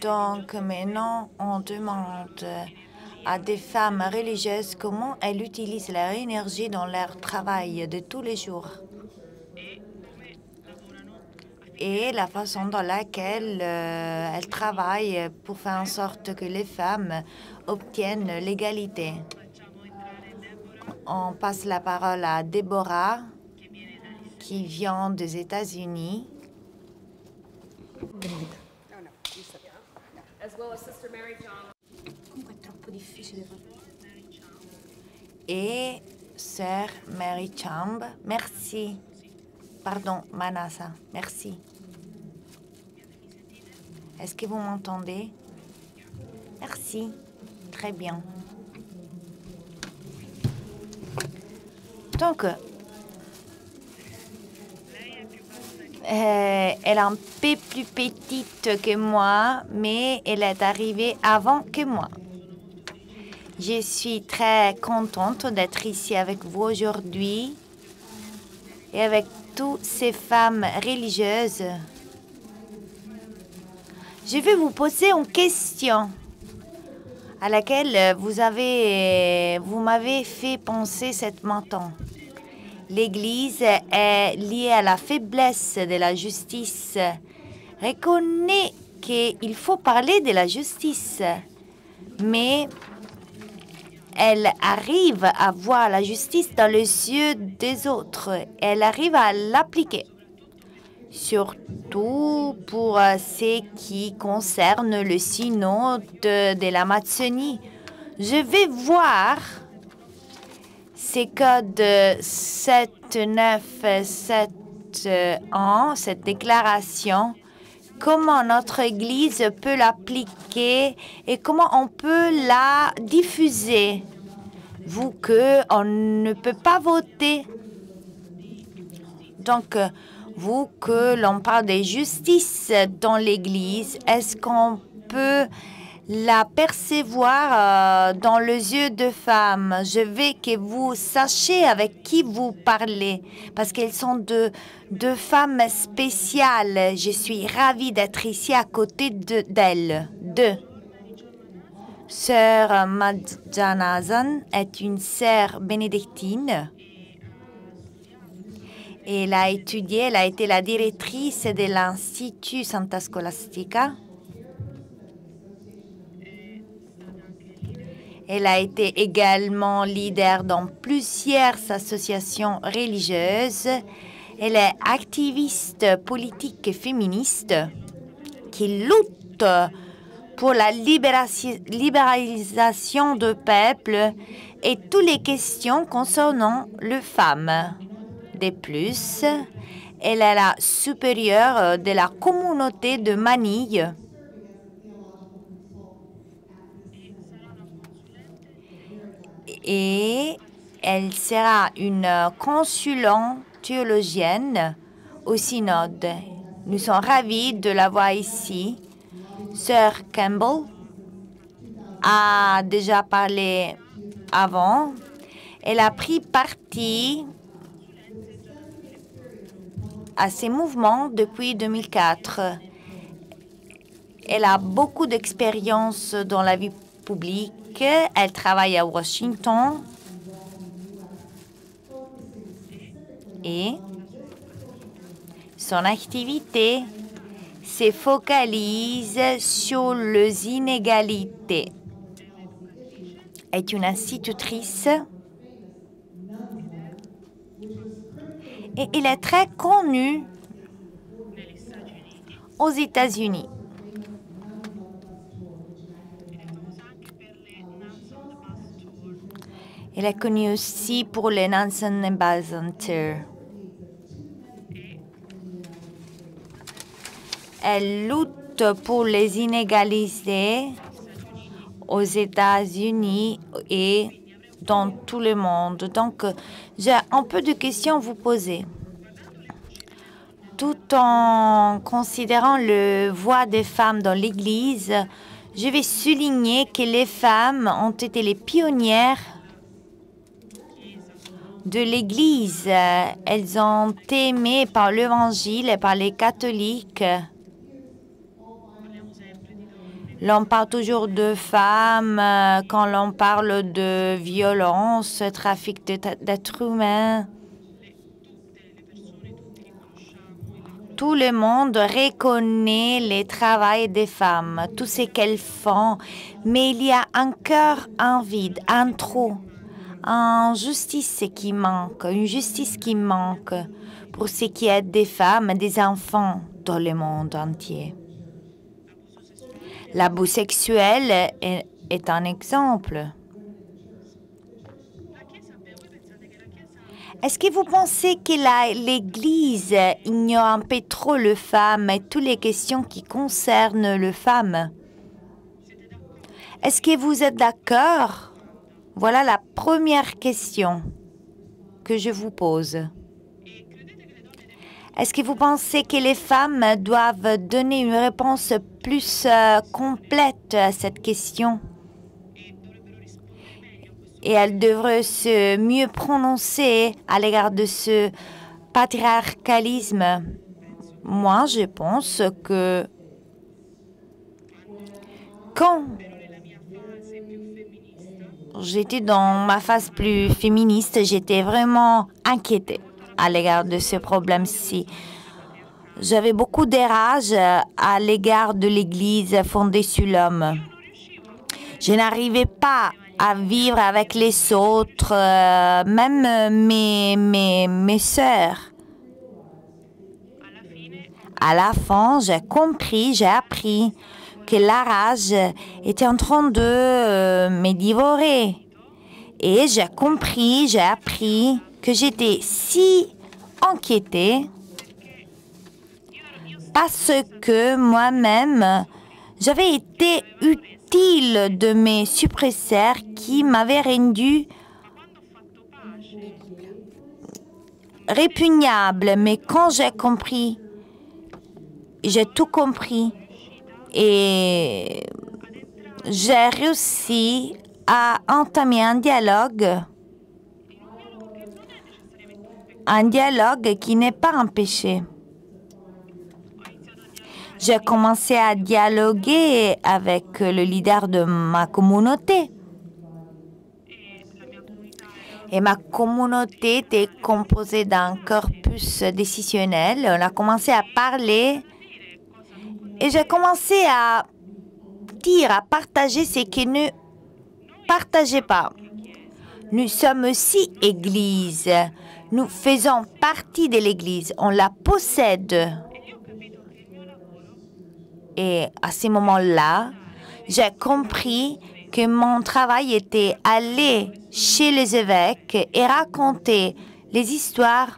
Donc maintenant, on demande à des femmes religieuses comment elles utilisent leur énergie dans leur travail de tous les jours et la façon dans laquelle elles travaillent pour faire en sorte que les femmes obtiennent l'égalité. On passe la parole à Deborah, qui vient des États-Unis. Et Sœur Mary Chamb. Merci. Pardon, Manasa. Merci. Est-ce que vous m'entendez? Merci. Très bien. Donc, elle est un peu plus petite que moi, mais elle est arrivée avant que moi. Je suis très contente d'être ici avec vous aujourd'hui et avec toutes ces femmes religieuses. Je vais vous poser une question à laquelle vous m'avez fait penser cette matin. L'Église est liée à la faiblesse de la justice. Reconnaît qu'il faut parler de la justice, mais elle arrive à voir la justice dans les yeux des autres. Elle arrive à l'appliquer, surtout pour ce qui concerne le synode de l'Amazonie. Je vais voir ces codes 7971, cette déclaration, comment notre Église peut l'appliquer et comment on peut la diffuser, vu qu'on ne peut pas voter. Donc, vu que l'on parle de justice dans l'Église, est-ce qu'on peut la percevoir dans les yeux de femmes? Je veux que vous sachiez avec qui vous parlez, parce qu'elles sont deux femmes spéciales. Je suis ravie d'être ici à côté d'elles. Sœur Madjanazan est une sœur bénédictine. Elle a étudié, elle a été la directrice de l'Institut Santa Scholastica. Elle a été également leader dans plusieurs associations religieuses. Elle est activiste politique et féministe qui lutte pour la libéralisation du peuple et toutes les questions concernant les femmes. De plus, elle est la supérieure de la communauté de Manille. Et elle sera une consulante théologienne au synode. Nous sommes ravis de la voir ici. Sœur Campbell a déjà parlé avant. Elle a pris parti à ces mouvements depuis 2004. Elle a beaucoup d'expérience dans la vie publique. Elle travaille à Washington et son activité se focalise sur les inégalités. Elle est une institutrice et elle est très connue aux États-Unis. Elle est connue aussi pour les Nansen Ambassadors. Elle lutte pour les inégalités aux États-Unis et dans tout le monde. Donc, j'ai un peu de questions à vous poser. Tout en considérant le voix des femmes dans l'Église, je vais souligner que les femmes ont été les pionnières de l'Église. Elles ont été aimées par l'Évangile et par les catholiques. L'on parle toujours de femmes quand l'on parle de violence, trafic d'êtres humains. Tout le monde reconnaît le travail des femmes, tout ce qu'elles font, mais il y a encore un vide, un trou, une justice qui manque pour ce qui est des femmes et des enfants dans le monde entier. L'abus sexuel est un exemple. Est-ce que vous pensez que l'Église ignore un peu trop les femmes et toutes les questions qui concernent les femmes? Est-ce que vous êtes d'accord? Voilà la première question que je vous pose. Est-ce que vous pensez que les femmes doivent donner une réponse plus complète à cette question? Et elles devraient se mieux prononcer à l'égard de ce patriarcalisme. Moi, je pense que quand j'étais dans ma phase plus féministe, j'étais vraiment inquiétée à l'égard de ce problème-ci. J'avais beaucoup de rage à l'égard de l'Église fondée sur l'homme. Je n'arrivais pas à vivre avec les autres, même mes sœurs. À la fin, j'ai appris que la rage était en train de me dévorer. Et j'ai appris que j'étais si inquiétée parce que moi-même, j'avais été utile de mes suppresseurs qui m'avaient rendu répugnable. Mais quand j'ai compris, j'ai tout compris et j'ai réussi à entamer un dialogue qui n'est pas un péché. J'ai commencé à dialoguer avec le leader de ma communauté. Et ma communauté était composée d'un corpus décisionnel. On a commencé à parler et j'ai commencé à dire, à partager ce que ne partagez pas. Nous sommes aussi Église. Nous faisons partie de l'Église. On la possède. Et à ce moment-là, j'ai compris que mon travail était aller chez les évêques et raconter les histoires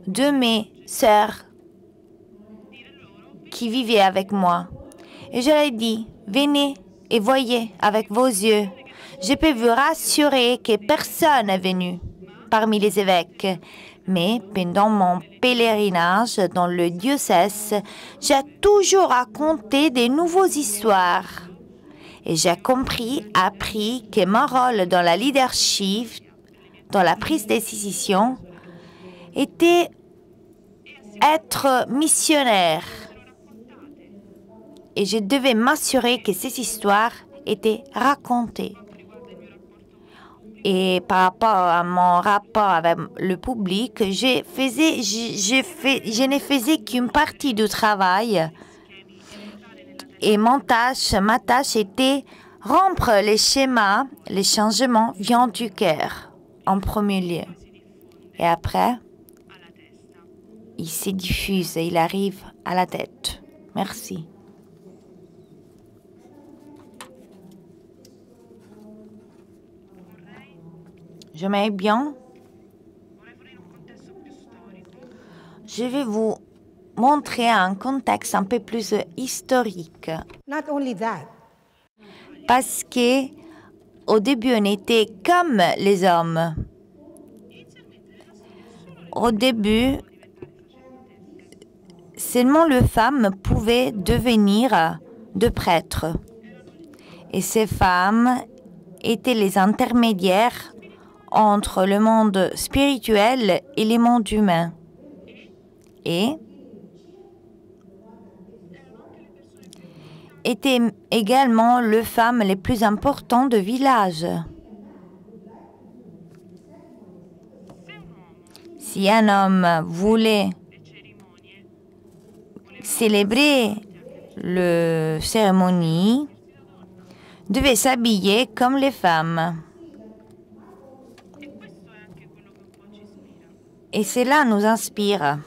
de mes sœurs qui vivaient avec moi. Et je leur ai dit, venez et voyez avec vos yeux. Je peux vous rassurer que personne n'est venu parmi les évêques. Mais pendant mon pèlerinage dans le diocèse, j'ai toujours raconté de nouvelles histoires. Et j'ai appris que mon rôle dans la leadership, dans la prise de décision, était être missionnaire. Et je devais m'assurer que ces histoires étaient racontées. Et par rapport à mon rapport avec le public, je ne faisais qu'une partie du travail. Et ma tâche était rompre les schémas, les changements viennent du cœur en premier lieu. Et après, il se diffuse et il arrive à la tête. Merci. J'aimerais bien. Je vais vous montrer un contexte un peu plus historique. Not only that. Parce que au début, on était comme les hommes. Au début, seulement les femmes pouvaient devenir de prêtres. Et ces femmes étaient les intermédiaires entre le monde spirituel et le monde humain. Et étaient également les femmes les plus importantes du village. Si un homme voulait célébrer la cérémonie, devait s'habiller comme les femmes. Et cela nous inspire.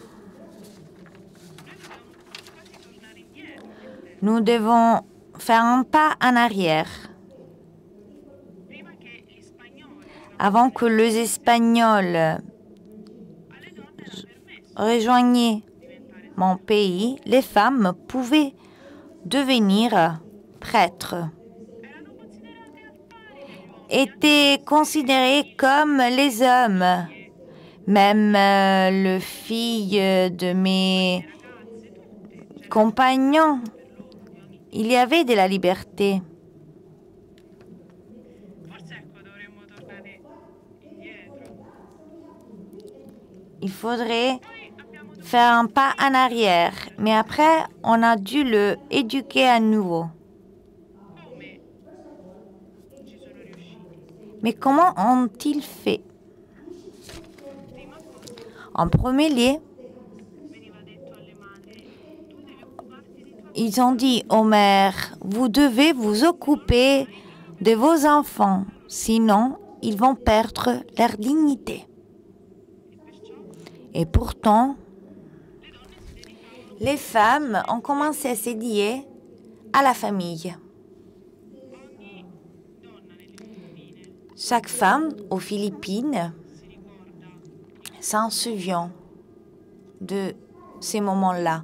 Nous devons faire un pas en arrière. Avant que les Espagnols rejoignaient mon pays, les femmes pouvaient devenir prêtres. Étaient considérées comme les hommes. Même les filles de mes compagnons, il y avait de la liberté. Il faudrait faire un pas en arrière, mais après, on a dû le éduquer à nouveau. Mais comment ont-ils fait? En premier lieu, ils ont dit aux mères, vous devez vous occuper de vos enfants, sinon ils vont perdre leur dignité. Et pourtant, les femmes ont commencé à se dédier à la famille. Chaque femme aux Philippines s'en souvient de ces moments-là.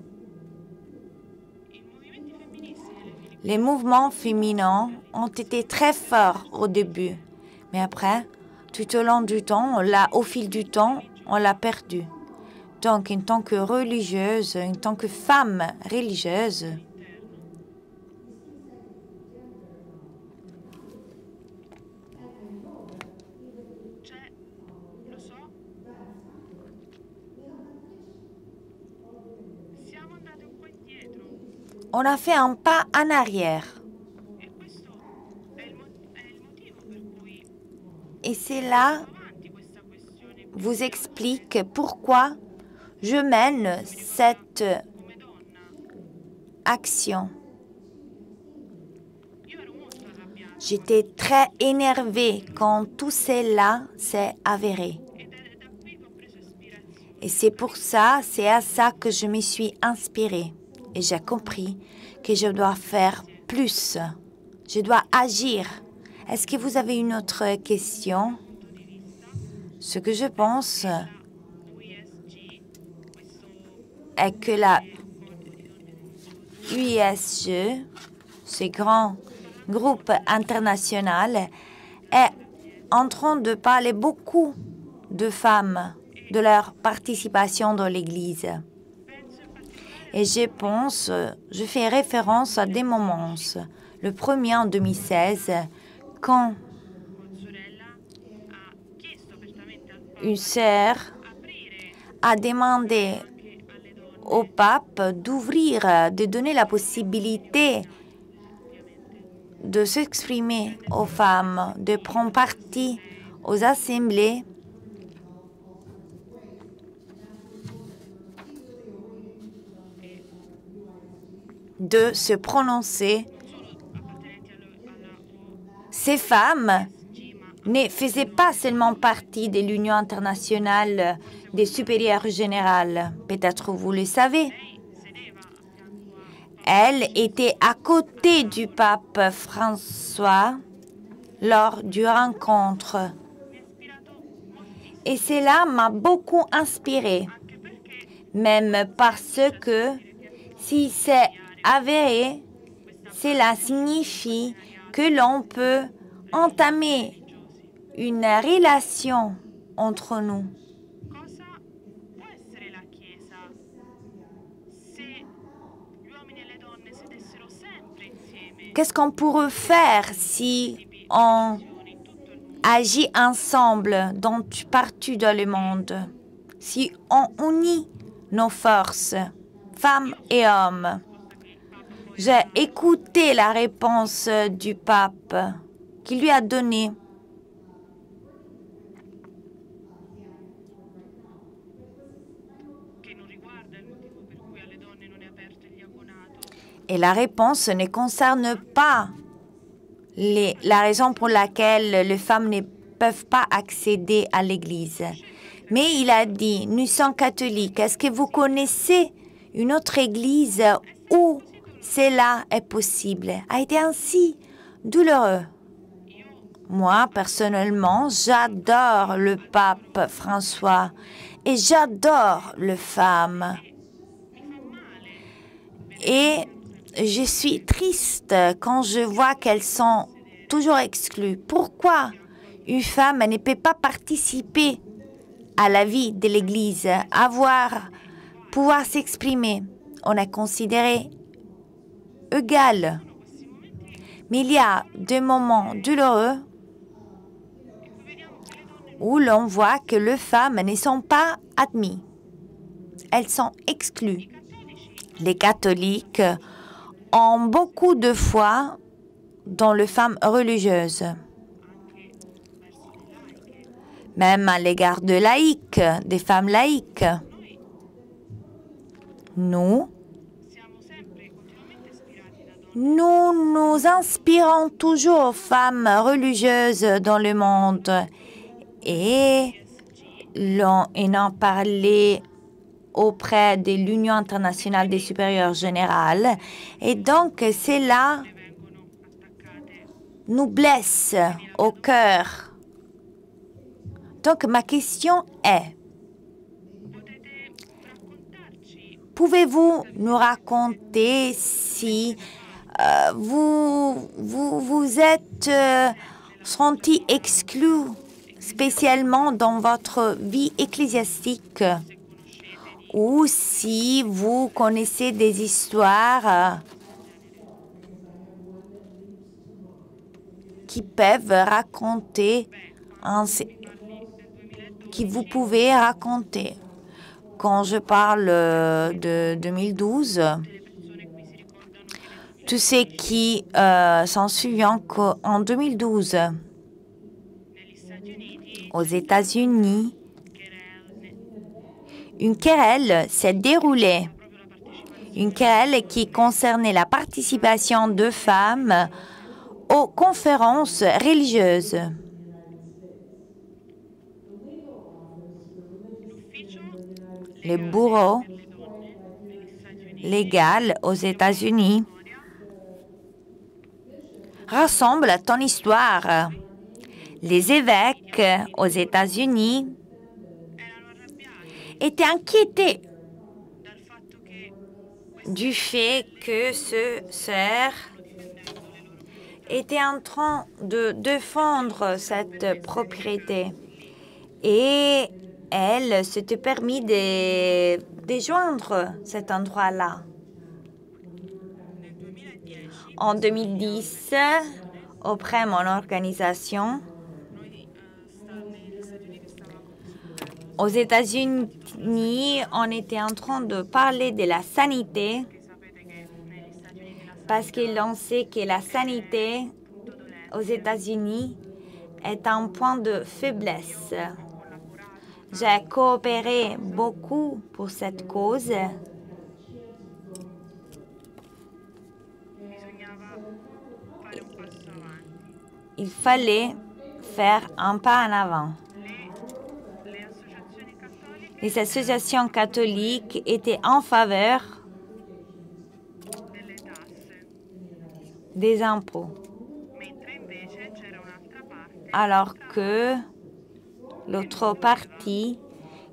Les mouvements féminins ont été très forts au début, mais après, tout au long du temps, au fil du temps, on l'a perdu. Donc, en tant que religieuse, en tant que femme religieuse, on a fait un pas en arrière. Et cela vous explique pourquoi je mène cette action. J'étais très énervée quand tout cela s'est avéré. Et c'est pour ça, c'est à ça que je me suis inspirée. Et j'ai compris que je dois faire plus. Je dois agir. Est-ce que vous avez une autre question? Ce que je pense est que la UISG, ce grand groupe international, est en train de parler beaucoup de femmes, de leur participation dans l'Église. Et je pense, je fais référence à des moments. Le premier en 2016, quand une sœur a demandé au pape d'ouvrir, de donner la possibilité de s'exprimer aux femmes, de prendre partie aux assemblées, de se prononcer. Ces femmes ne faisaient pas seulement partie de l'Union internationale des supérieurs générales, peut-être vous le savez. Elles étaient à côté du pape François lors du rencontre. Et cela m'a beaucoup inspirée, même parce que si c'est avéré, cela signifie que l'on peut entamer une relation entre nous. Qu'est-ce qu'on pourrait faire si on agit ensemble partout dans le monde? Si on unit nos forces, femmes et hommes? J'ai écouté la réponse du pape qui lui a donné. Et la réponse ne concerne pas la raison pour laquelle les femmes ne peuvent pas accéder à l'Église. Mais il a dit, nous sommes catholiques. Est-ce que vous connaissez une autre Église où cela est possible? A été ainsi douloureux. Moi, personnellement, j'adore le pape François et j'adore les femmes. Et je suis triste quand je vois qu'elles sont toujours exclues. Pourquoi une femme ne peut pas participer à la vie de l'Église, pouvoir s'exprimer? On est considéré égal. Mais il y a des moments douloureux où l'on voit que les femmes ne sont pas admises. Elles sont exclues. Les catholiques ont beaucoup de foi dans les femmes religieuses, même à l'égard de laïcs, des femmes laïques. Nous nous inspirons toujours aux femmes religieuses dans le monde et on en parlait auprès de l'Union internationale des supérieurs générales. Et donc, cela nous blesse au cœur. Donc, ma question est, pouvez-vous nous raconter si vous êtes senti exclu, spécialement dans votre vie ecclésiastique, ou si vous connaissez des histoires qui peuvent raconter, qui vous pouvez raconter. Quand je parle de 2012, tous ceux qui s'en souviennent qu'en 2012, aux États-Unis, une querelle s'est déroulée. Une querelle qui concernait la participation de femmes aux conférences religieuses. Le bureau légal aux États-Unis rassemble ton histoire. Les évêques aux États-Unis étaient inquiétés du fait que ce sœur était en train de défendre cette propriété. Et elle s'était permis de joindre cet endroit-là. En 2010, auprès de mon organisation, aux États-Unis, on était en train de parler de la sanité parce qu'on sait que la sanité aux États-Unis est un point de faiblesse. J'ai coopéré beaucoup pour cette cause. Il fallait faire un pas en avant. Les associations catholiques étaient en faveur des impôts, alors que l'autre partie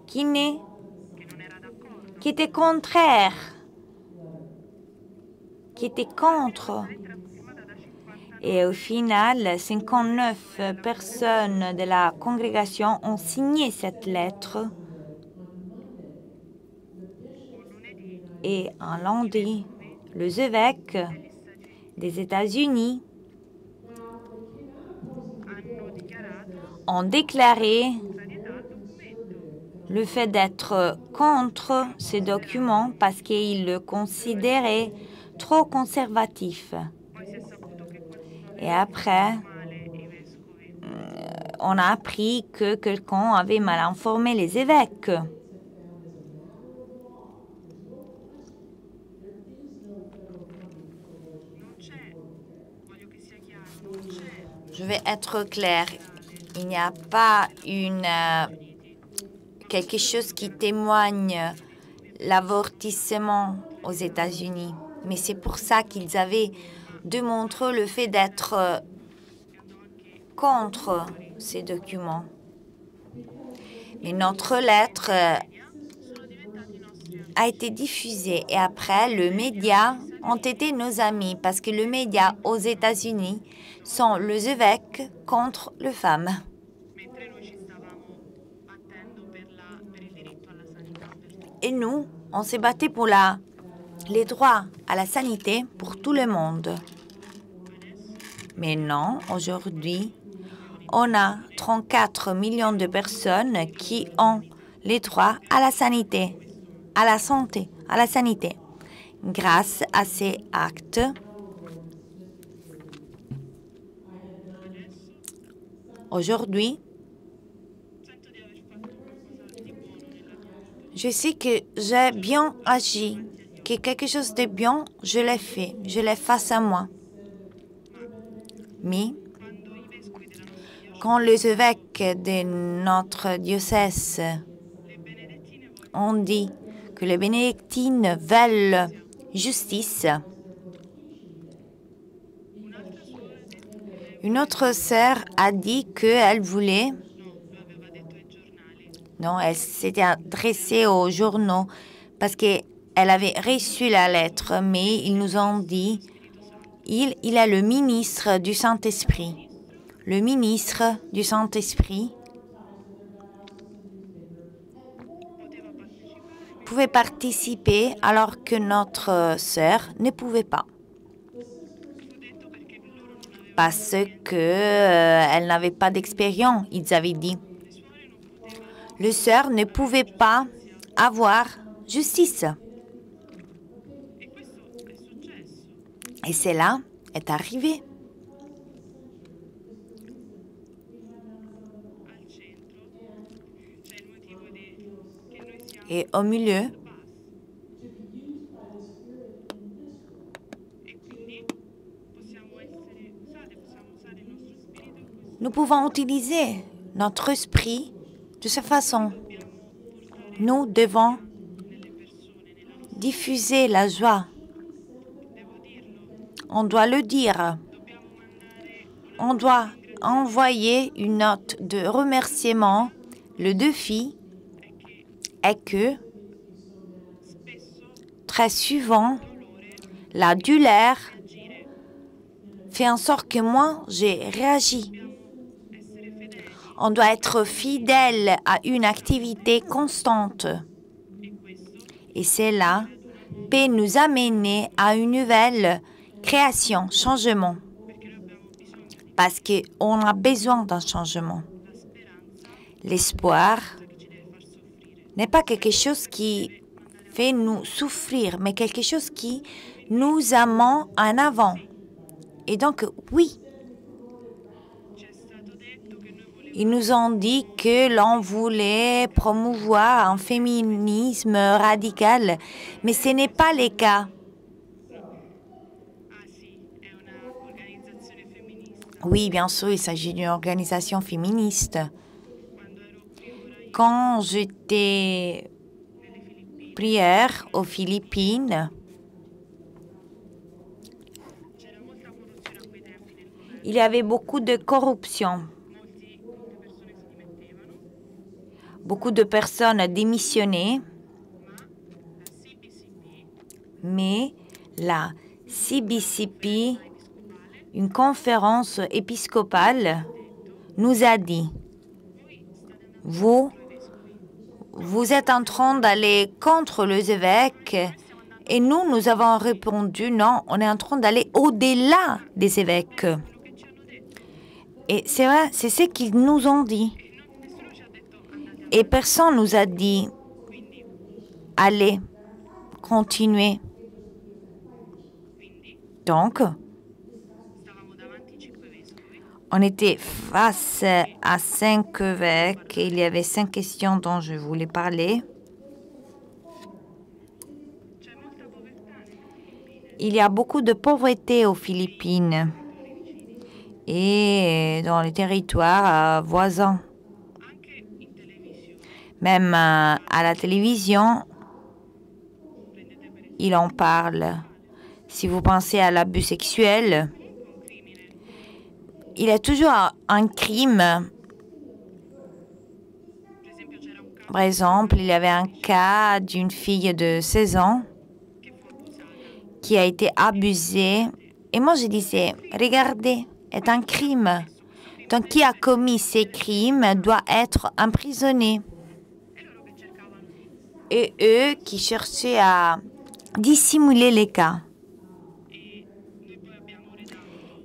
qui était contraire, qui était contre. Et au final, 59 personnes de la congrégation ont signé cette lettre. Et un lundi, les évêques des États-Unis ont déclaré le fait d'être contre ces documents parce qu'ils le considéraient trop conservatif. Et après, on a appris que quelqu'un avait mal informé les évêques. Je vais être claire. Il n'y a pas quelque chose qui témoigne l'avortissement aux États-Unis. Mais c'est pour ça qu'ils avaient démontré le fait d'être contre ces documents. Mais notre lettre a été diffusée et après, les médias ont été nos amis parce que les médias aux États-Unis sont les évêques contre les femmes. Et nous, on s'est battu pour les droits à la santé pour tout le monde. Mais non, aujourd'hui, on a 34 millions de personnes qui ont les droits à la santé, à la santé, à la santé. Grâce à ces actes, aujourd'hui, je sais que j'ai bien agi, que quelque chose de bien, je l'ai fait, je l'ai face à moi. Mais quand les évêques de notre diocèse ont dit que les bénédictines veulent justice, une autre sœur a dit qu'elle voulait. Non, elle s'était adressée aux journaux parce qu'elle avait reçu la lettre, mais ils nous ont dit il est le ministre du Saint-Esprit. Le ministre du Saint-Esprit pouvait participer alors que notre sœur ne pouvait pas. Parce qu'elle n'avait pas d'expérience, ils avaient dit. Le sœur ne pouvait pas avoir justice. Et cela est arrivé. Et au milieu, nous pouvons utiliser notre esprit de cette façon. Nous devons diffuser la joie. On doit le dire. On doit envoyer une note de remerciement. Le défi est que, très souvent, la douleur fait en sorte que moi, j'ai réagi. On doit être fidèle à une activité constante. Et cela peut nous amener à une nouvelle création, changement. Parce qu'on a besoin d'un changement. L'espoir n'est pas quelque chose qui fait nous souffrir, mais quelque chose qui nous amène en avant. Et donc, oui, ils nous ont dit que l'on voulait promouvoir un féminisme radical, mais ce n'est pas le cas. Oui, bien sûr, il s'agit d'une organisation féministe. Quand j'étais prière aux Philippines, il y avait beaucoup de corruption. Beaucoup de personnes démissionnaient, mais la CBCP, une conférence épiscopale, nous a dit « Vous êtes en train d'aller contre les évêques » et nous avons répondu « Non, on est en train d'aller au-delà des évêques ». Et c'est vrai, c'est ce qu'ils nous ont dit. Et personne nous a dit, allez, continuez. Donc, on était face à 5 évêques et il y avait 5 questions dont je voulais parler. Il y a beaucoup de pauvreté aux Philippines et dans les territoires voisins. Même à la télévision, il en parle. Si vous pensez à l'abus sexuel, il y a toujours un crime. Par exemple, il y avait un cas d'une fille de 16 ans qui a été abusée. Et moi, je disais, regardez, c'est un crime. Donc, qui a commis ces crimes doit être emprisonné. Et eux qui cherchaient à dissimuler les cas.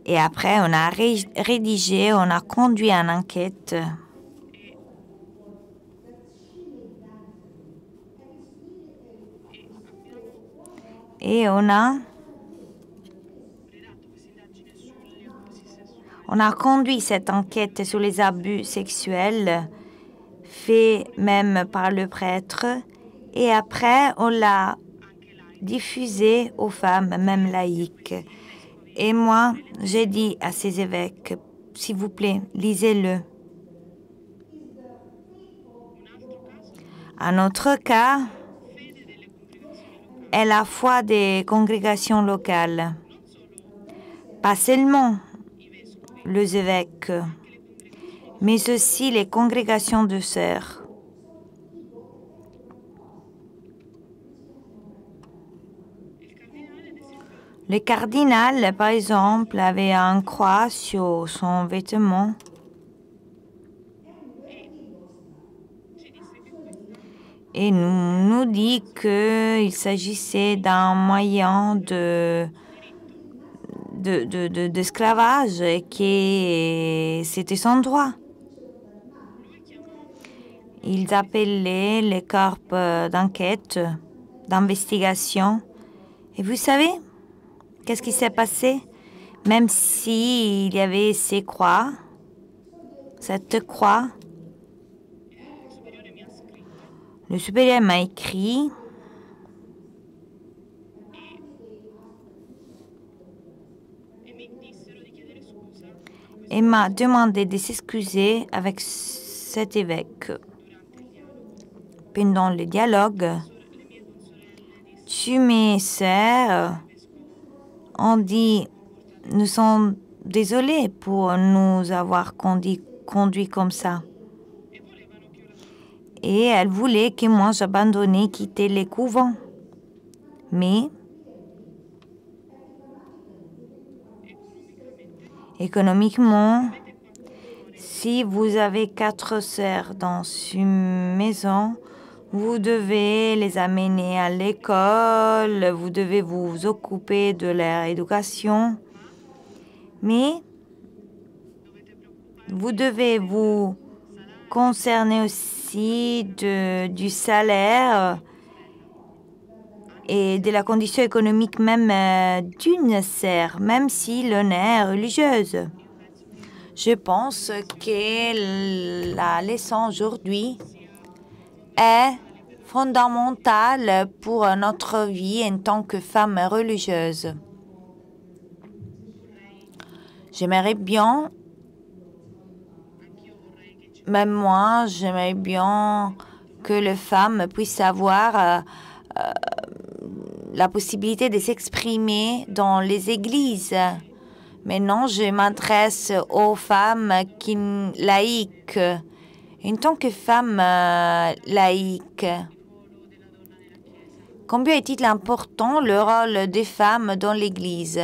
Et après, on a rédigé, on a conduit une enquête. Et on a conduit cette enquête sur les abus sexuels faits même par le prêtre. Et après, on l'a diffusé aux femmes, même laïques. Et moi, j'ai dit à ces évêques, s'il vous plaît, lisez-le. Un autre cas est la foi des congrégations locales. Pas seulement les évêques, mais aussi les congrégations de sœurs. Le cardinal, par exemple, avait un croix sur son vêtement. Et nous dit qu'il s'agissait d'un moyen d'esclavage et que c'était son droit. Ils appelaient les corps d'enquête, d'investigation. Et vous savez, qu'est-ce qui s'est passé? Même s'il y avait ces croix, cette croix, le supérieur m'a écrit et m'a demandé de s'excuser avec cet évêque. Pendant le dialogue, tu mes sœurs ont dit, nous sommes désolés pour nous avoir conduit comme ça. Et elle voulait que moi j'abandonne, quitter les couvents. Mais économiquement, si vous avez 4 sœurs dans une maison, vous devez les amener à l'école, vous devez vous occuper de leur éducation, mais vous devez vous concerner aussi du salaire et de la condition économique même d'une sœur, même si l'on est religieuse. Je pense que la leçon aujourd'hui est fondamentale pour notre vie en tant que femme religieuse. J'aimerais bien, même moi, j'aimerais bien que les femmes puissent avoir la possibilité de s'exprimer dans les églises. Maintenant, je m'adresse aux femmes laïques. En tant que femme laïque, combien est-il important le rôle des femmes dans l'Église?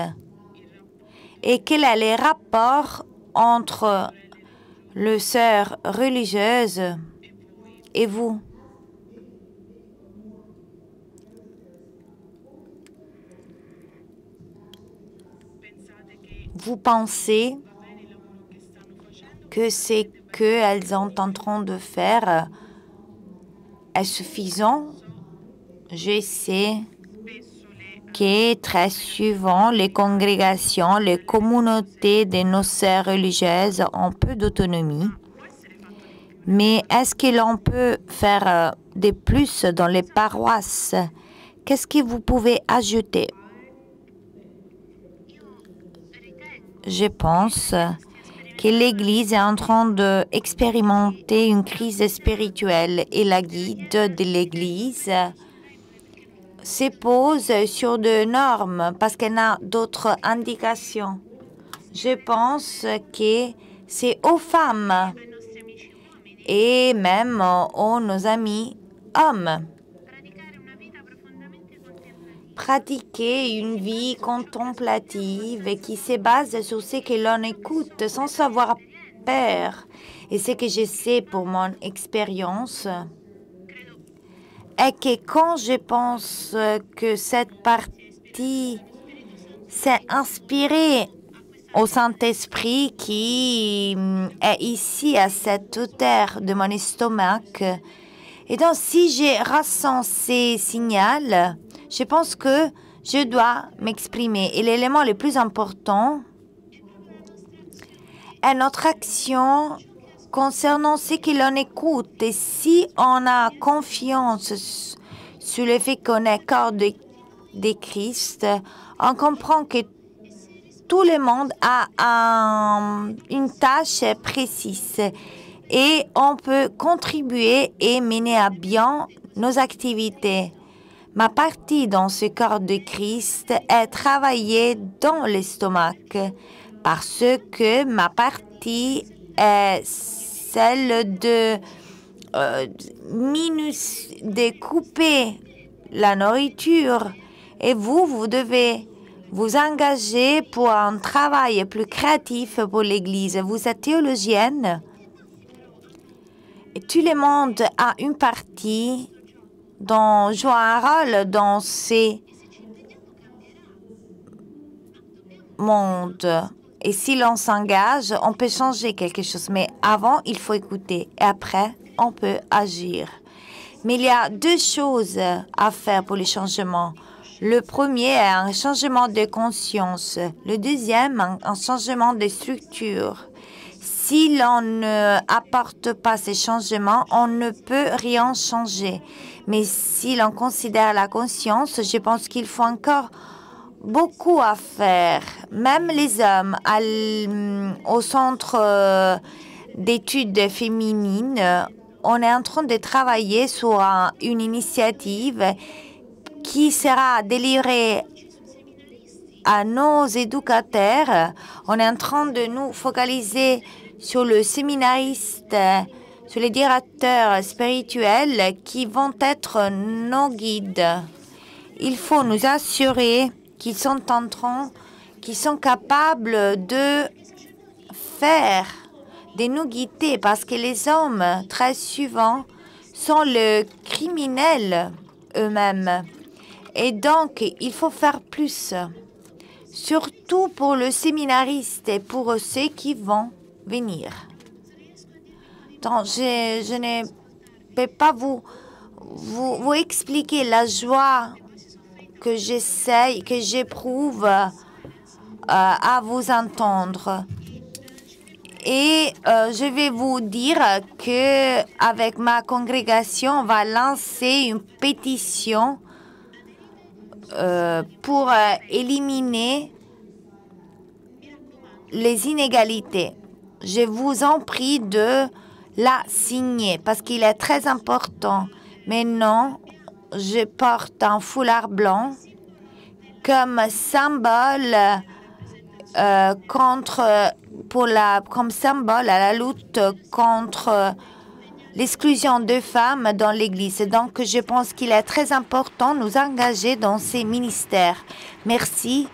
Et quel est le rapport entre les sœurs religieuses et vous? Vous pensez que c'est qu'elles sont en train de faire est suffisant. Je sais que très souvent, les congrégations, les communautés de nos sœurs religieuses ont peu d'autonomie. Mais est-ce que l'on peut faire de plus dans les paroisses? Qu'est-ce que vous pouvez ajouter? Je pense que l'Église est en train d'expérimenter une crise spirituelle et la guide de l'Église se pose sur des normes parce qu'elle a d'autres indications. Je pense que c'est aux femmes et même aux nos amis hommes. Pratiquer une vie contemplative qui se base sur ce que l'on écoute sans savoir peur. Et ce que je sais pour mon expérience est que quand je pense que cette partie s'est inspirée au Saint-Esprit qui est ici à cette hauteur de mon estomac, et donc si j'ai ressens ces signaux, je pense que je dois m'exprimer. Et l'élément le plus important est notre action concernant ce que l'on écoute. Et si on a confiance sur le fait qu'on est corps de Christ, on comprend que tout le monde a une tâche précise et on peut contribuer et mener à bien nos activités. Ma partie dans ce corps de Christ est travailler dans l'estomac parce que ma partie est celle de couper la nourriture et vous devez vous engager pour un travail plus créatif pour l'Église. Vous êtes théologienne et tout le monde a une partie joue un rôle dans ces mondes. Et si l'on s'engage, on peut changer quelque chose. Mais avant, il faut écouter. Et après, on peut agir. Mais il y a deux choses à faire pour les changements. Le premier est un changement de conscience. Le deuxième, un changement de structure. Si l'on n'apporte pas ces changements, on ne peut rien changer. Mais si l'on considère la conscience, je pense qu'il faut encore beaucoup à faire. Même les hommes au centre d'études féminines, on est en train de travailler sur une initiative qui sera délivrée à nos éducateurs. On est en train de nous focaliser sur le séminariste, sur les directeurs spirituels qui vont être nos guides. Il faut nous assurer qu'ils sont capables de faire, de nous guider, parce que les hommes, très souvent, sont les criminels eux-mêmes. Et donc, il faut faire plus, surtout pour le séminariste et pour ceux qui vont venir. Donc, je ne peux pas vous expliquer la joie que j'essaye, que j'éprouve à vous entendre. Et je vais vous dire que avec ma congrégation, on va lancer une pétition pour éliminer les inégalités. Je vous en prie de la signer parce qu'il est très important. Maintenant, je porte un foulard blanc comme symbole comme symbole à la lutte contre l'exclusion de femmes dans l'Église. Donc, je pense qu'il est très important de nous engager dans ces ministères. Merci.